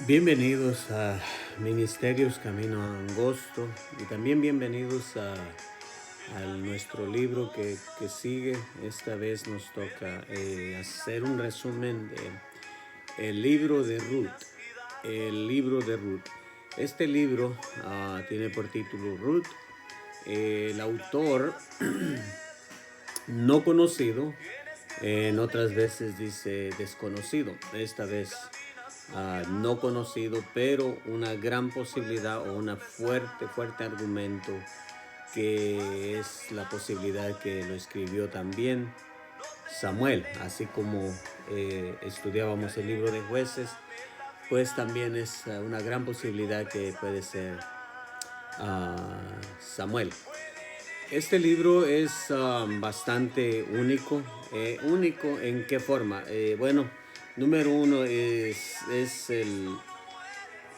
Bienvenidos a Ministerios Camino Angosto y también bienvenidos a nuestro libro que sigue. Esta vez nos toca hacer un resumen de el libro de Ruth. El libro de Ruth. Este libro tiene por título Ruth. El autor no conocido, en otras veces dice desconocido. Esta vez no conocido, pero una gran posibilidad o una fuerte argumento que es la posibilidad que lo escribió también Samuel, así como estudiábamos el libro de Jueces, pues también es una gran posibilidad que puede ser Samuel. Este libro es bastante único. ¿Único en qué forma? Bueno, número uno es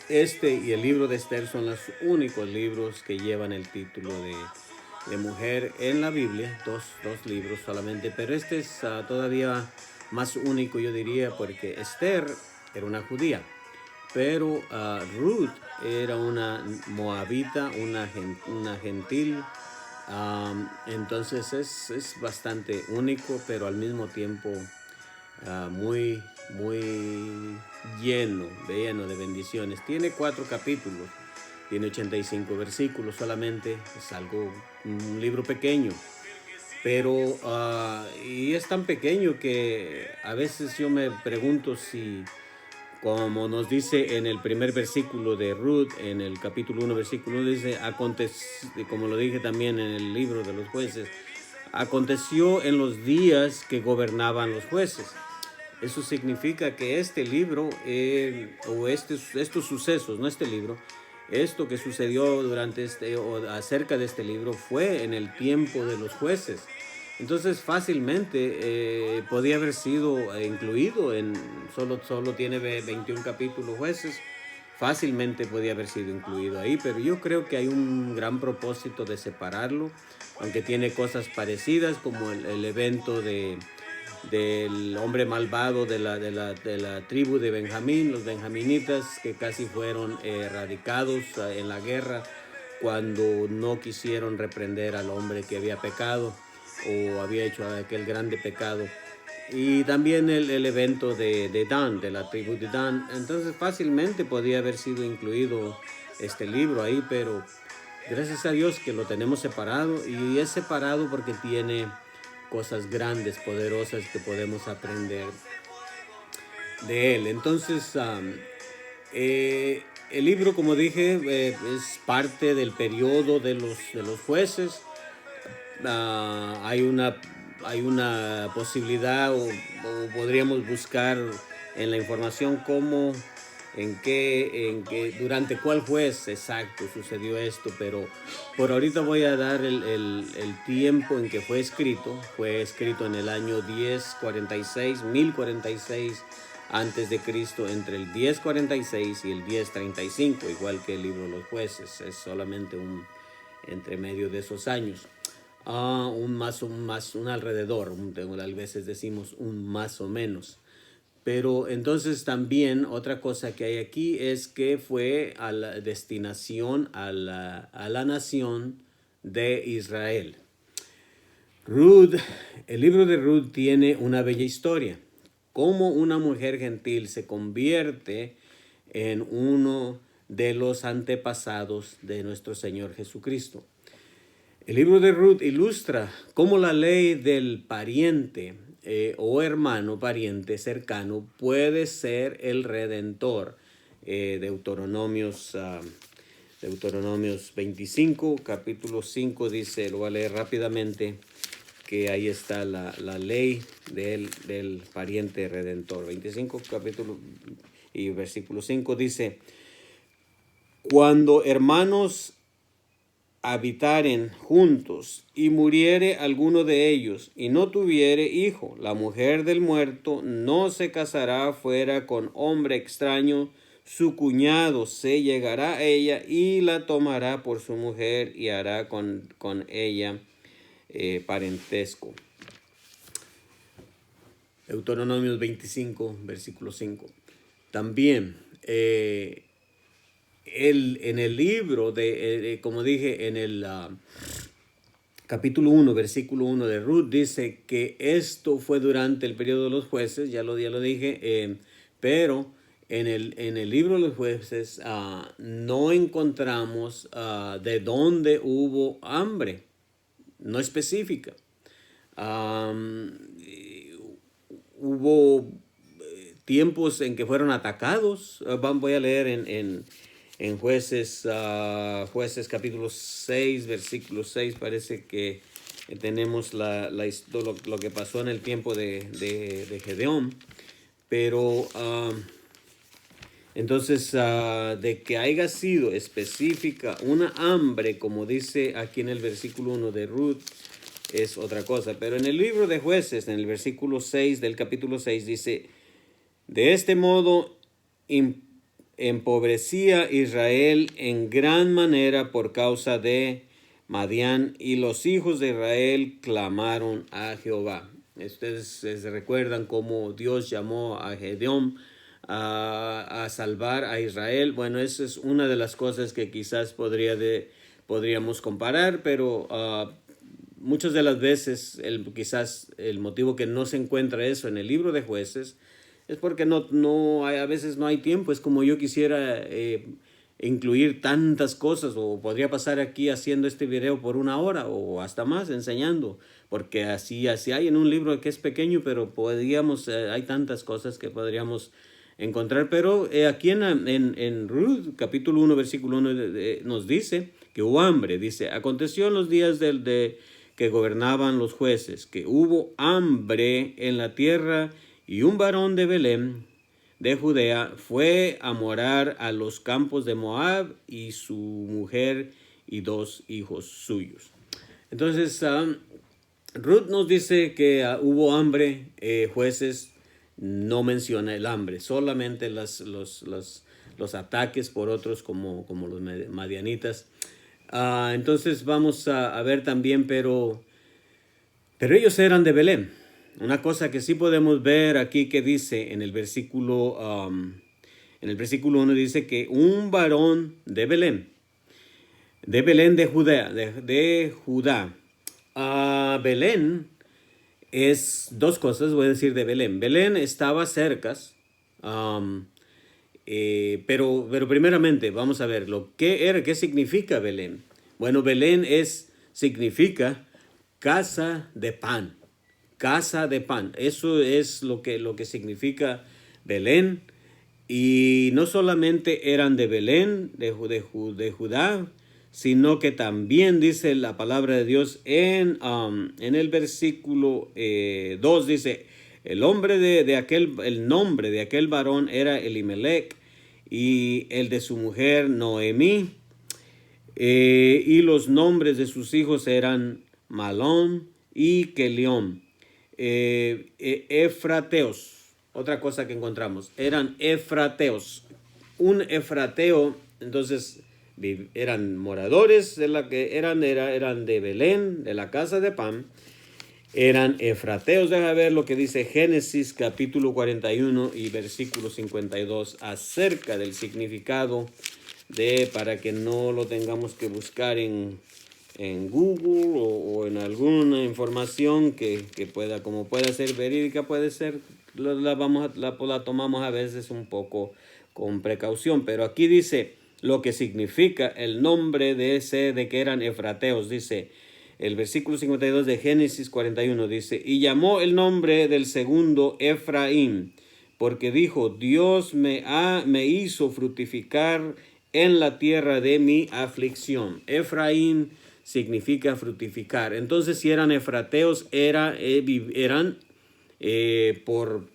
este y el libro de Esther son los únicos libros que llevan el título de mujer en la Biblia. Dos libros solamente, pero este es todavía más único, yo diría, porque Esther era una judía, pero Ruth era una moabita, una gentil. Entonces es bastante único, pero al mismo tiempo muy lleno de bendiciones. Tiene 4 capítulos, tiene 85 versículos solamente, es un libro pequeño, pero y es tan pequeño que a veces yo me pregunto si, como nos dice en el primer versículo de Ruth, en el capítulo 1, versículo 1, dice, como lo dije también en el libro de los jueces, aconteció en los días que gobernaban los jueces. Eso significa que este libro, estos sucesos, no este libro, esto que sucedió acerca de este libro fue en el tiempo de los jueces. Entonces fácilmente podía haber sido incluido solo tiene 21 capítulos jueces, fácilmente podía haber sido incluido ahí, pero yo creo que hay un gran propósito de separarlo, aunque tiene cosas parecidas como el evento del hombre malvado de la tribu de Benjamín, los benjaminitas que casi fueron erradicados en la guerra cuando no quisieron reprender al hombre que había pecado o había hecho aquel grande pecado. Y también el evento de Dan, de la tribu de Dan. Entonces fácilmente podía haber sido incluido este libro ahí, pero gracias a Dios que lo tenemos separado, y es separado porque tiene cosas grandes, poderosas que podemos aprender de él. Entonces, el libro, como dije, es parte del periodo de los jueces. Hay una posibilidad o podríamos buscar en la información cómo, durante cuál juez exacto sucedió esto, pero por ahorita voy a dar el tiempo en que fue escrito. Fue escrito en el año 1046 antes de Cristo, entre el 1046 y el 1035, igual que el libro de los jueces, es solamente entre medio de esos años. Un alrededor, a veces decimos un más o menos. Pero entonces también otra cosa que hay aquí es que fue a la destinación a la nación de Israel. Ruth, el libro de Ruth tiene una bella historia. Cómo una mujer gentil se convierte en uno de los antepasados de nuestro Señor Jesucristo. El libro de Ruth ilustra cómo la ley del pariente o hermano pariente cercano puede ser el redentor. Deuteronomios 25, capítulo 5 dice, lo voy a leer rápidamente, que ahí está la ley del pariente redentor. 25 capítulo y versículo 5 dice, cuando hermanos habitaren juntos y muriere alguno de ellos y no tuviere hijo, la mujer del muerto no se casará fuera con hombre extraño, su cuñado se llegará a ella y la tomará por su mujer y hará con ella parentesco. Deuteronomios 25, versículo 5. También en el libro como dije, en el capítulo 1, versículo 1 de Ruth, dice que esto fue durante el periodo de los jueces, ya lo dije, pero en el libro de los jueces no encontramos de dónde hubo hambre, no específica. Hubo tiempos en que fueron atacados. Voy a leer en Jueces, Jueces capítulo 6, versículo 6, parece que tenemos lo que pasó en el tiempo de Gedeón. Pero entonces, de que haya sido específica una hambre, como dice aquí en el versículo 1 de Ruth, es otra cosa. Pero en el libro de Jueces, en el versículo 6 del capítulo 6, dice: de este modo empobrecía Israel en gran manera por causa de Madián, y los hijos de Israel clamaron a Jehová. Ustedes se recuerdan cómo Dios llamó a Gedeón a salvar a Israel. Bueno, esa es una de las cosas que quizás podríamos comparar, pero muchas de las veces quizás el motivo que no se encuentra eso en el libro de Jueces es porque a veces no hay tiempo. Es como yo quisiera incluir tantas cosas, o podría pasar aquí haciendo este video por 1 hora o hasta más enseñando, porque así hay en un libro que es pequeño, pero hay tantas cosas que podríamos encontrar. Pero aquí en Ruth, capítulo 1, versículo 1, nos dice que hubo hambre. Dice: aconteció en los días que gobernaban los jueces, que hubo hambre en la tierra, y un varón de Belén, de Judea, fue a morar a los campos de Moab, y su mujer y 2 hijos suyos. Entonces, Ruth nos dice que hubo hambre. Jueces no menciona el hambre, solamente los ataques por otros como los madianitas. Entonces vamos a ver también, pero ellos eran de Belén. Una cosa que sí podemos ver aquí que dice en el versículo 1, dice que un varón de Belén de Judá. Belén es dos cosas, voy a decir de Belén. Belén estaba cerca, pero primeramente vamos a ver qué significa Belén. Bueno, Belén significa casa de pan. Casa de pan. Eso es lo que significa Belén. Y no solamente eran de Belén, de Judá, sino que también dice la palabra de Dios en el versículo 2, dice: el nombre de aquel varón era Elimelech, y el de su mujer Noemí, y los nombres de sus hijos eran Malón y Kelión. Efrateos. Otra cosa que encontramos, eran efrateos. Un efrateo, entonces, eran moradores eran de Belén, de la casa de pan. Eran efrateos. Deja ver lo que dice Génesis capítulo 41 y versículo 52 acerca del significado para que no lo tengamos que buscar en Google o en alguna información que pueda ser verídica. Puede ser, la tomamos a veces un poco con precaución, pero aquí dice lo que significa el nombre de que eran efrateos. Dice el versículo 52 de Génesis 41, dice: y llamó el nombre del segundo Efraín, porque dijo: Dios me hizo fructificar en la tierra de mi aflicción. Efraín significa fructificar. Entonces, si eran efrateos, eran por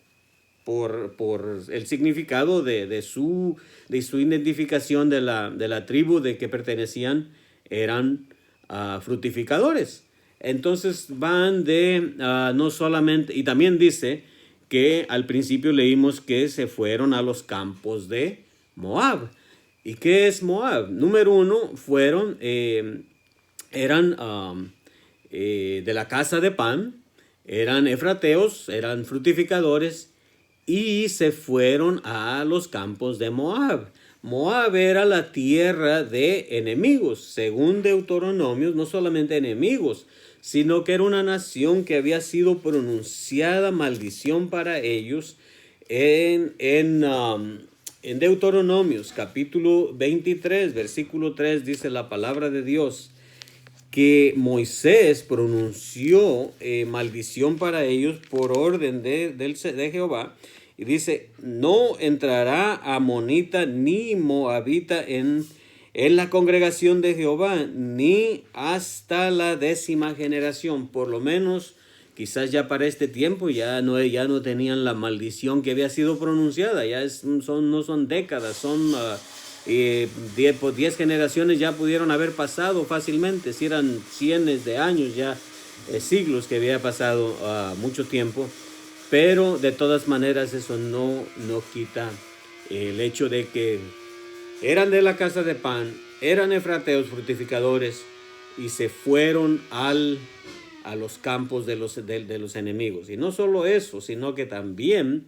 el significado de su identificación de la tribu de que pertenecían, eran fructificadores. Entonces van no solamente, y también dice que al principio leímos que se fueron a los campos de Moab. ¿Y qué es Moab? Número 1, eran de la casa de pan, eran efrateos, eran fructificadores, y se fueron a los campos de Moab. Moab era la tierra de enemigos, según Deuteronomios, no solamente enemigos, sino que era una nación que había sido pronunciada maldición para ellos en Deuteronomios, capítulo 23, versículo 3, dice la palabra de Dios, que Moisés pronunció maldición para ellos por orden de Jehová. Y dice, no entrará amonita ni moabita en la congregación de Jehová, ni hasta la 10ª generación. Por lo menos, quizás ya para este tiempo ya no tenían la maldición que había sido pronunciada. Ya no son décadas, son 10 generaciones ya pudieron haber pasado fácilmente. Si eran cientos de años ya, siglos que había pasado mucho tiempo. Pero de todas maneras eso no quita el hecho de que eran de la casa de pan, eran efrateos frutificadores y se fueron a los campos de los enemigos. Y no solo eso, sino que también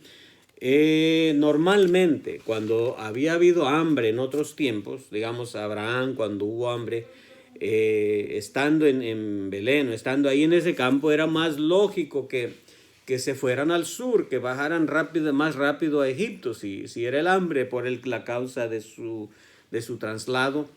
normalmente cuando había habido hambre en otros tiempos, digamos Abraham cuando hubo hambre, estando en Belén, estando ahí en ese campo, era más lógico que se fueran al sur, que bajaran más rápido a Egipto, si era el hambre por la causa de su traslado,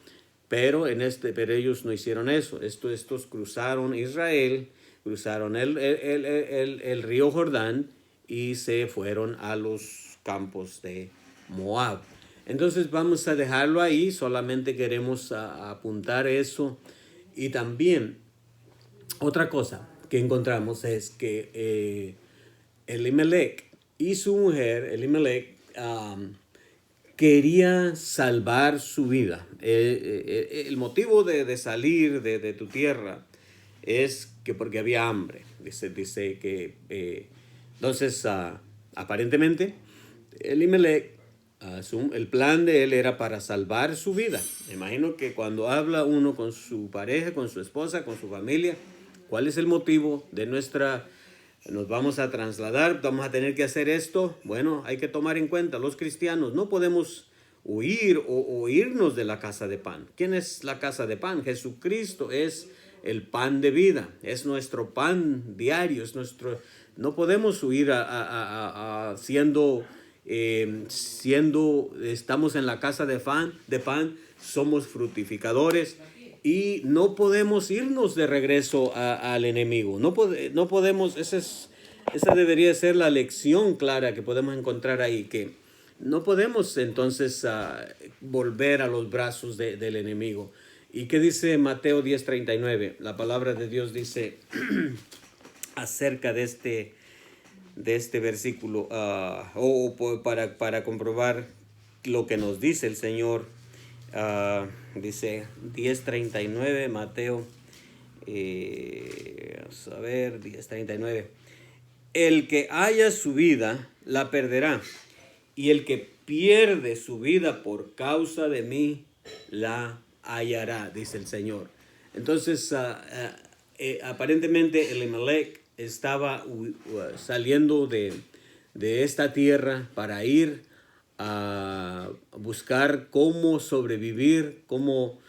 pero ellos no hicieron eso. Estos cruzaron Israel, cruzaron el río Jordán y se fueron a los campos de Moab. Entonces vamos a dejarlo ahí, solamente queremos apuntar eso. Y también otra cosa que encontramos es que Elimelech y su mujer, Elimelech, quería salvar su vida. El motivo de salir de tu tierra es que porque había hambre. Dice que entonces aparentemente Elimelech, el plan de él era para salvar su vida. Me imagino que cuando habla uno con su pareja, con su esposa, con su familia, ¿cuál es el motivo de nos vamos a trasladar, vamos a tener que hacer esto? Bueno, hay que tomar en cuenta, los cristianos no podemos huir o irnos de la casa de pan. ¿Quién es la casa de pan? Jesucristo es el pan de vida, es nuestro pan diario, no podemos huir estamos en la casa de pan, somos frutificadores. Y no podemos irnos de regreso al enemigo. No podemos, esa debería ser la lección clara que podemos encontrar ahí, que no podemos entonces volver a los brazos del enemigo. ¿Y qué dice Mateo 10:39? La palabra de Dios dice acerca de este versículo, para comprobar lo que nos dice el Señor. Dice 10:39, Mateo, vamos a ver, 10:39. El que haya su vida, la perderá, y el que pierde su vida por causa de mí, la hallará, dice el Señor. Entonces, aparentemente Elimelech estaba saliendo de esta tierra para ir a buscar cómo sobrevivir, cómo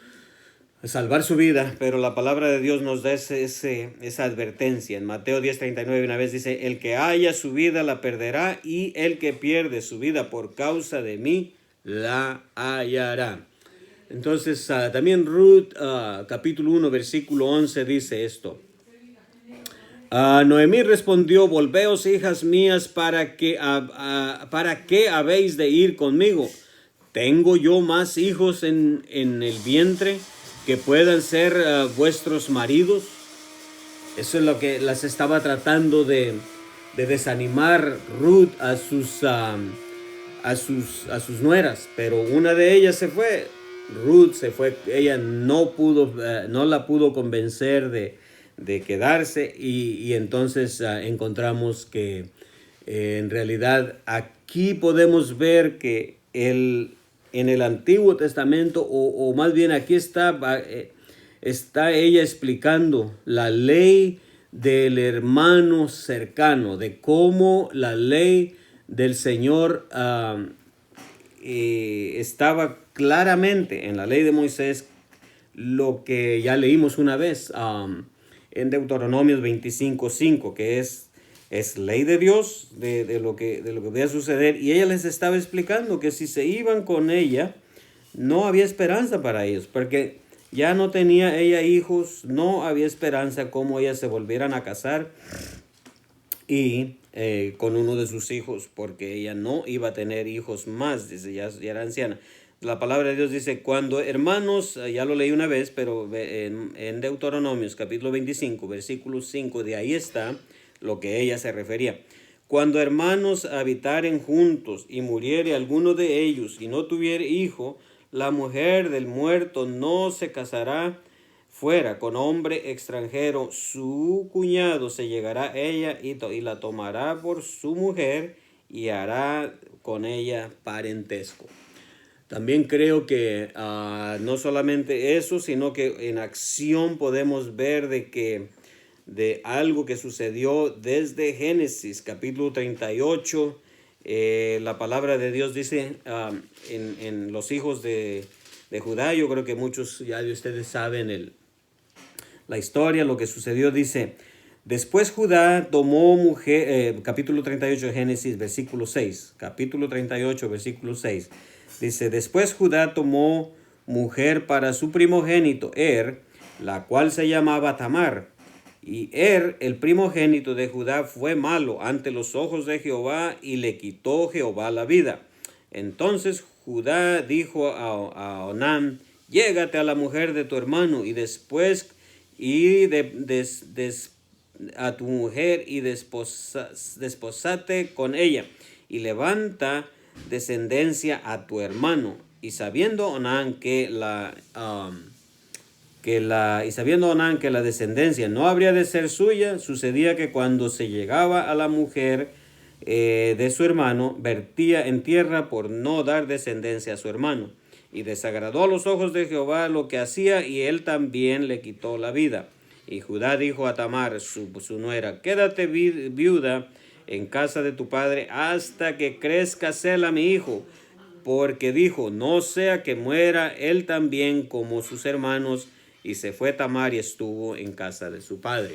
salvar su vida, pero la palabra de Dios nos da esa advertencia. En Mateo 10:39 una vez dice, el que haya su vida la perderá, y el que pierde su vida por causa de mí la hallará. Entonces también Ruth capítulo 1 versículo 11 dice esto. Noemí respondió, volveos, hijas mías, ¿para qué habéis de ir conmigo? ¿Tengo yo más hijos en el vientre que puedan ser vuestros maridos? Eso es lo que las estaba tratando de desanimar Ruth a sus nueras, pero una de ellas se fue. Ruth se fue, ella no la pudo convencer de quedarse, y entonces encontramos que en realidad aquí podemos ver que en el Antiguo Testamento, o más bien aquí está ella explicando la ley del hermano cercano, de cómo la ley del Señor estaba claramente en la ley de Moisés, lo que ya leímos una vez en Deuteronomios 25:5, que es ley de Dios de lo que debía suceder, y ella les estaba explicando que si se iban con ella, no había esperanza para ellos, porque ya no tenía ella hijos, no había esperanza como ellas se volvieran a casar y con uno de sus hijos, porque ella no iba a tener hijos más, dice, ya era anciana. La palabra de Dios dice, cuando hermanos, ya lo leí una vez, pero en Deuteronomios capítulo 25, versículo 5, de ahí está lo que ella se refería. Cuando hermanos habitaren juntos y muriere alguno de ellos y no tuviere hijo, la mujer del muerto no se casará fuera con hombre extranjero, su cuñado se llegará a ella y la tomará por su mujer y hará con ella parentesco. También creo que no solamente eso, sino que en acción podemos ver de algo que sucedió desde Génesis capítulo 38. La palabra de Dios dice en los hijos de Judá, yo creo que muchos ya de ustedes saben la historia, lo que sucedió, dice, después Judá tomó mujer, capítulo 38 de Génesis, versículo 6, capítulo 38, versículo 6, dice, después Judá tomó mujer para su primogénito, la cual se llamaba Tamar, y el primogénito de Judá, fue malo ante los ojos de Jehová, y le quitó Jehová la vida. Entonces Judá dijo a Onán, llégate a la mujer de tu hermano, y después a tu mujer y desposate con ella, y levanta descendencia a tu hermano. Y sabiendo Onán que la descendencia no habría de ser suya, sucedía que cuando se llegaba a la mujer de su hermano, vertía en tierra por no dar descendencia a su hermano. Y desagradó a los ojos de Jehová lo que hacía, y él también le quitó la vida. Y Judá dijo a Tamar, su nuera, quédate viuda en casa de tu padre hasta que crezca Sela mi hijo, porque dijo, no sea que muera él también como sus hermanos. Y se fue Tamar y estuvo en casa de su padre.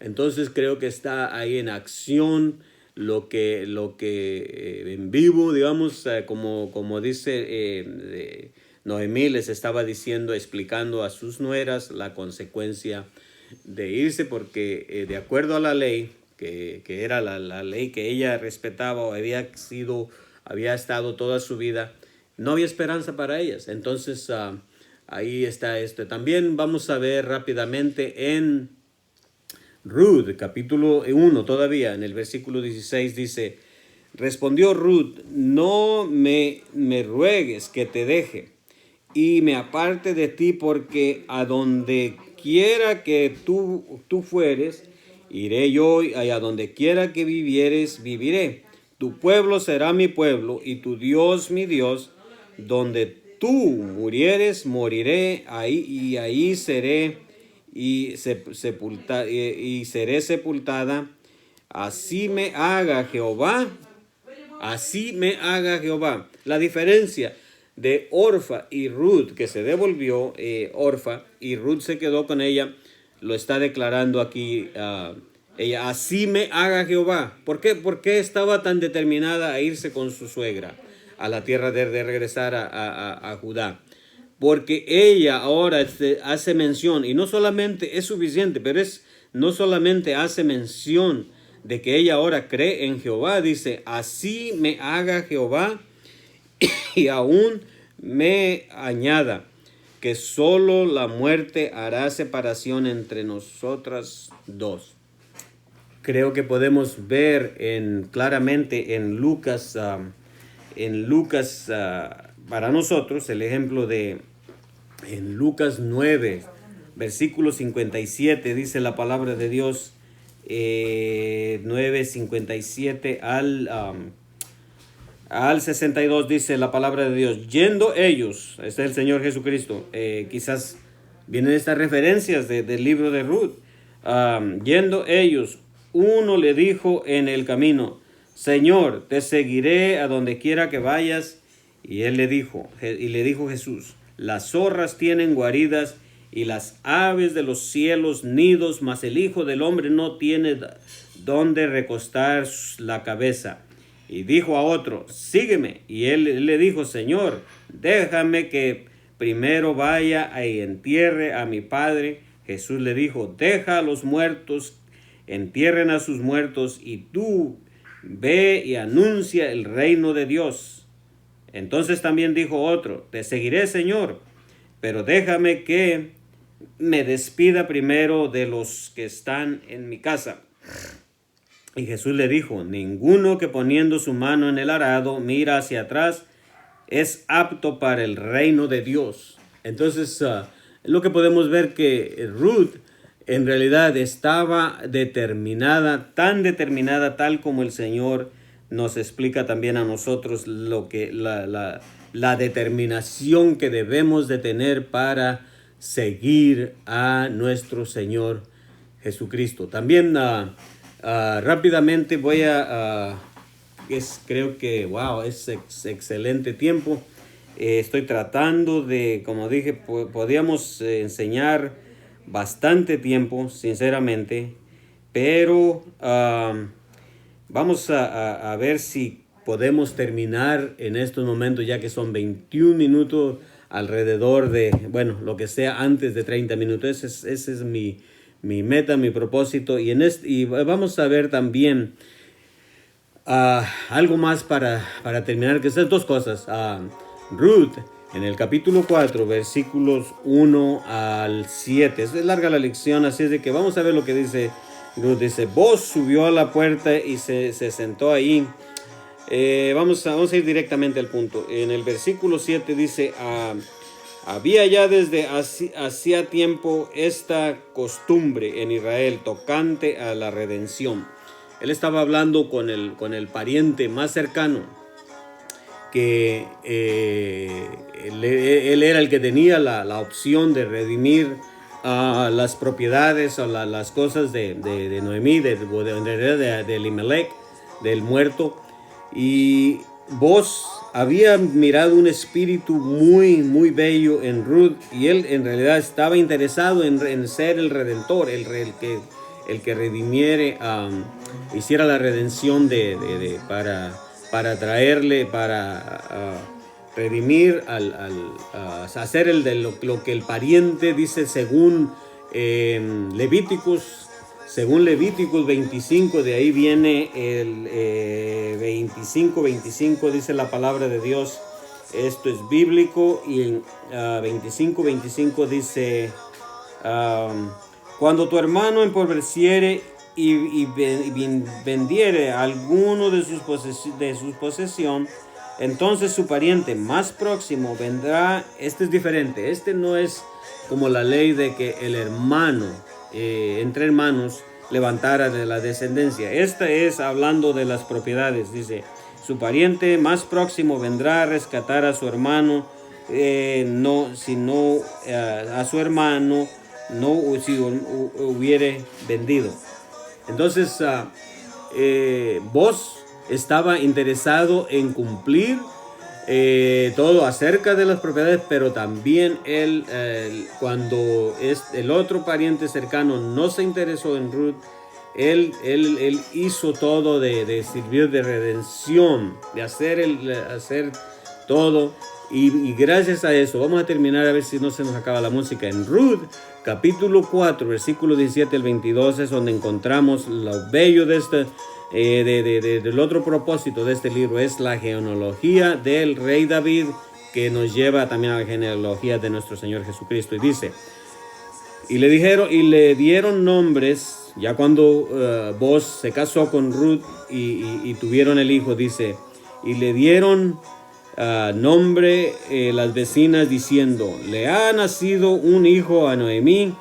Entonces creo que está ahí en acción lo que en vivo, digamos, como dice Noemí, les estaba diciendo, explicando a sus nueras la consecuencia de irse, porque de acuerdo a la ley, que era la ley que ella respetaba o había estado toda su vida, no había esperanza para ellas. Entonces ahí está esto. También vamos a ver rápidamente en Ruth, capítulo 1, todavía en el versículo 16 dice, respondió Ruth, no me ruegues que te deje y me aparte de ti, porque a donde quiera que tú fueres, iré yo, y a donde quiera que vivieres, viviré. Tu pueblo será mi pueblo y tu Dios mi Dios. Donde tú murieres, moriré, ahí seré y seré sepultada. Así me haga Jehová. Así me haga Jehová. La diferencia de Orfa y Ruth, que se devolvió Orfa y Ruth se quedó con ella, lo está declarando aquí ella. Así me haga Jehová. ¿Por qué? ¿Por qué estaba tan determinada a irse con su suegra a la tierra de regresar a Judá? Porque ella ahora hace mención, y no solamente es suficiente, pero no solamente hace mención de que ella ahora cree en Jehová, dice, así me haga Jehová, y aún me añada, que solo la muerte hará separación entre nosotras dos. Creo que podemos ver claramente en Lucas, para nosotros, el ejemplo en Lucas 9, versículo 57, dice la palabra de Dios, 9:57 al 62, dice la palabra de Dios, yendo ellos, este es el Señor Jesucristo, quizás vienen estas referencias del libro de Ruth, yendo ellos, uno le dijo en el camino, Señor, te seguiré a donde quiera que vayas. Y le dijo Jesús, las zorras tienen guaridas y las aves de los cielos nidos, mas el Hijo del Hombre no tiene donde recostar la cabeza. Y dijo a otro, sígueme. Y él le dijo, Señor, déjame que primero vaya y entierre a mi padre. Jesús le dijo, deja a los muertos, entierren a sus muertos, y tú ve y anuncia el reino de Dios. Entonces también dijo otro, te seguiré, Señor, pero déjame que me despida primero de los que están en mi casa. Y Jesús le dijo, ninguno que poniendo su mano en el arado mira hacia atrás es apto para el reino de Dios. Entonces, lo que podemos ver que Ruth en realidad estaba determinada, tal como el Señor nos explica también a nosotros lo que la determinación que debemos de tener para seguir a nuestro Señor Jesucristo. También rápidamente voy creo que es excelente tiempo. Estoy tratando de, como dije, podíamos enseñar bastante tiempo, sinceramente, pero vamos a ver si podemos terminar en estos momentos, ya que son 21 minutos alrededor de, lo que sea antes de 30 minutos. Ese es mi meta, mi propósito. Y vamos a ver también algo más para terminar, que son dos cosas. Ruth, en el capítulo 4, versículos 1 al 7. Es larga la lección, así es de que vamos a ver lo que dice Ruth. Dice, Boaz subió a la puerta y se sentó ahí. Vamos a ir directamente al punto. En el versículo 7 dice, había ya desde hacía tiempo esta costumbre en Israel tocante a la redención. Él estaba hablando con el pariente más cercano, que él era el que tenía la opción de redimir las propiedades o las cosas de Noemí, de Elimelech, del muerto. Y Boaz había mirado un espíritu muy, muy bello en Ruth, y él en realidad estaba interesado en ser el redentor, el que redimiere, hiciera la redención para traerle, para redimir, hacer lo que el pariente dice según Levíticos 25, de ahí viene el 25 dice la palabra de Dios. Esto es bíblico, y en 25 dice, cuando tu hermano empobreciere y vendiere alguno de sus posesión, entonces su pariente más próximo vendrá. Este es diferente. Este no es como la ley de que el hermano, entre hermanos, levantara de la descendencia. Esta es hablando de las propiedades. Dice, su pariente más próximo vendrá a rescatar a su hermano, a su hermano, si hubiere vendido. Entonces, Boaz estaba interesado en cumplir todo acerca de las propiedades, pero también él, cuando el otro pariente cercano no se interesó en Ruth, él hizo todo de servir de redención, de hacer todo, y gracias a eso, vamos a terminar a ver si no se nos acaba la música. En Ruth, capítulo 4, versículo 17 al 22, es donde encontramos lo bello de del otro propósito de este libro. Es la genealogía del rey David, que nos lleva también a la genealogía de nuestro Señor Jesucristo. Y dice, y le dieron nombres, ya cuando Boaz se casó con Ruth y tuvieron el hijo, dice, y le dieron nombre las vecinas, diciendo, le ha nacido un hijo a Noemí,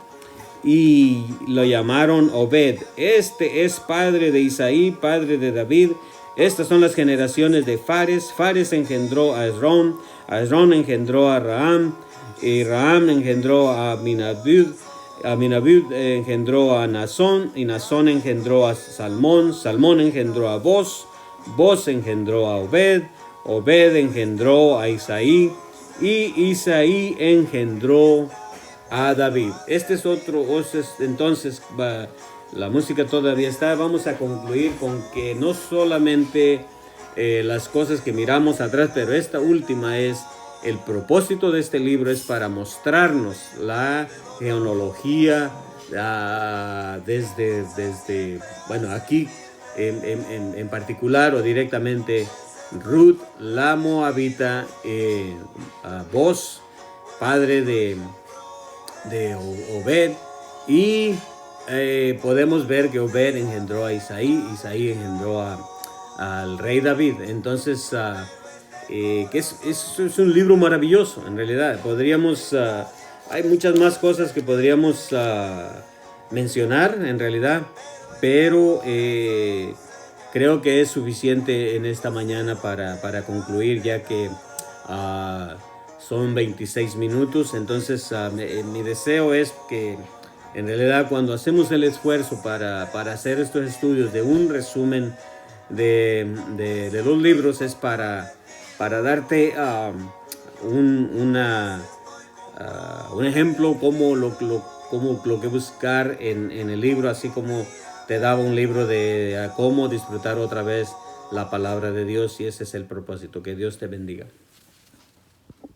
y lo llamaron Obed. Este es padre de Isaí, padre de David. Estas son las generaciones de Fares. Fares engendró a Esrón. Esrón engendró a Raham. Y Raham engendró a Aminadab. Aminadab engendró a Nasón. Y Nasón engendró a Salmón. Salmón engendró a Boz. Boz engendró a Obed, Obed engendró a Isaí, y Isaí engendró a David. Este es otro, entonces la música todavía está. Vamos a concluir con que no solamente las cosas que miramos atrás, pero esta última es, el propósito de este libro es para mostrarnos la genealogía desde, bueno, aquí en particular o directamente, Ruth, la moabita, Boz, padre de Obed, y podemos ver que Obed engendró a Isaí, Isaí engendró al rey David. Entonces, que es un libro maravilloso, en realidad. Podríamos, hay muchas más cosas que podríamos mencionar, en realidad, pero creo que es suficiente en esta mañana para concluir, ya que son 26 minutos. Entonces mi deseo es que en realidad cuando hacemos el esfuerzo para hacer estos estudios de un resumen de los libros, es para darte un ejemplo como lo que buscar en el libro, así como te daba un libro de cómo disfrutar otra vez la palabra de Dios. Y ese es el propósito. Que Dios te bendiga.